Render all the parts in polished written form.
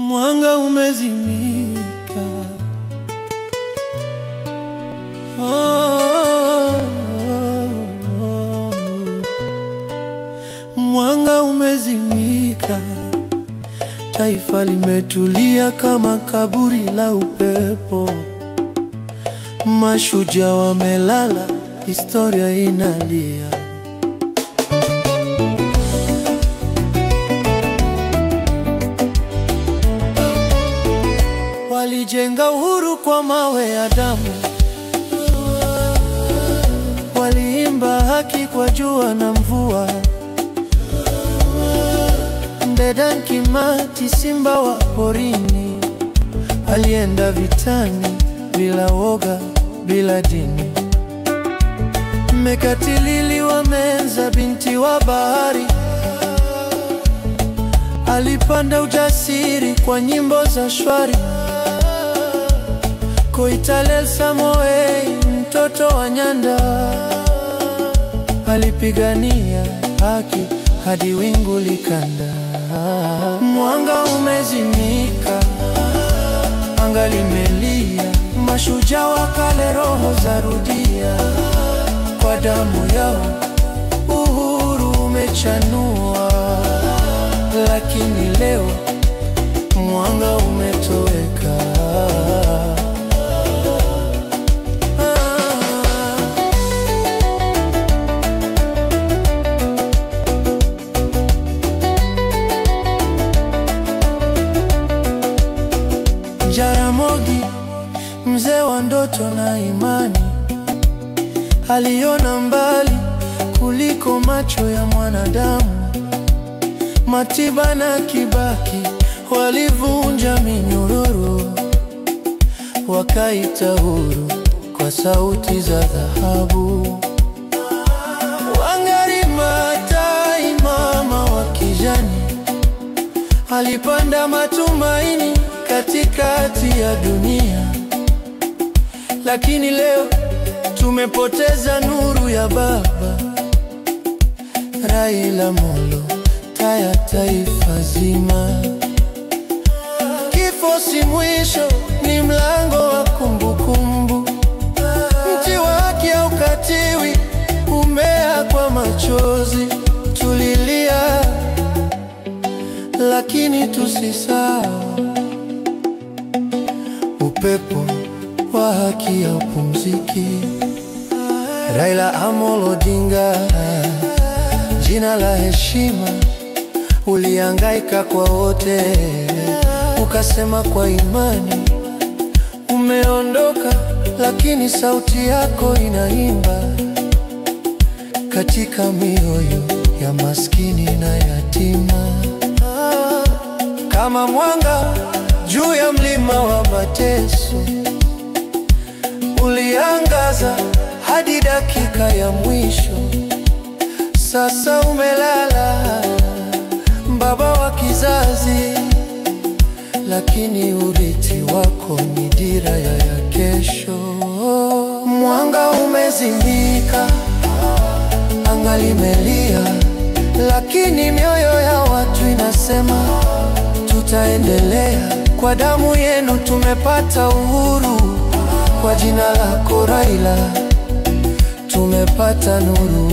Mwanga umezimika, mwanga umezimika, taifa limetulia kama kaburi la upepo. Mashujaa wamelala, historia inalia. Walijenga uhuru kwa mawe ya damu, waliimba haki kwa jua na mvua. Dedan Kimathi, simba wa porini, alienda vitani bila woga, bila dini. Mekatilili wa Menza, binti wa bahari, alipanda ujasiri kwa nyimbo za shwari. Koitalel Samoei, mtoto wa Nyanda, alipigania haki hadi wingu likanda. Mwanga umezimika, anga limelia, mashujaa wa kale roho zarudia. Kwa damu yao uhuru umechanua, lakini leo mwanga umetoweka. Jaramogi, mzee wa ndoto na imani, aliona mbali kuliko macho ya mwanadamu. Matiba na Kibaki walivunja minyororo, wakaita huru kwa sauti za dhahabu. Wangari Maathai, mama wa kijani, alipanda matumaini katikati ya dunia. Lakini leo tumepoteza nuru ya baba. Raila Amolo, taa ya taifa zima. Kifo si mwisho, ni mlango wa kumbukumbu. Mti wa haki haukatiwi, umea kwa machozi. Tulilia, lakini tusisahau, upepo wa haki haupumziki. Raila Amolo Odinga, jina la heshima, ulihangaika kwa wote, ukasema kwa imani. Umeondoka, lakini sauti yako inaimba katika mioyo ya maskini na yatima. Kama mwanga juu ya mlima wa mateso, uliangaza hadi dakika ya mwisho. Sasa umelala, baba wa kizazi, lakini urithi wako ni dira ya kesho. Mwanga umezimika, anga limelia, lakini mioyo ya watu inasema tutaendelea. Kwa damu yenu tumepata uhuru, kwa jina lako Raila tumepata nuru.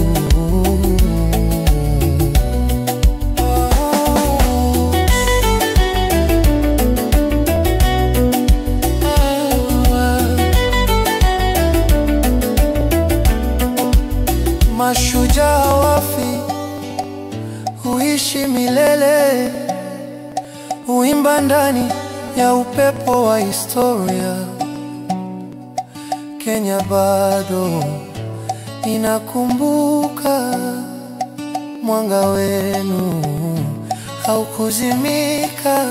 Mashujaa wafi, huishi milele, huimba ndani ya upepo wa historia. Kenya bado inakumbuka, mwanga wenu haukuzimika.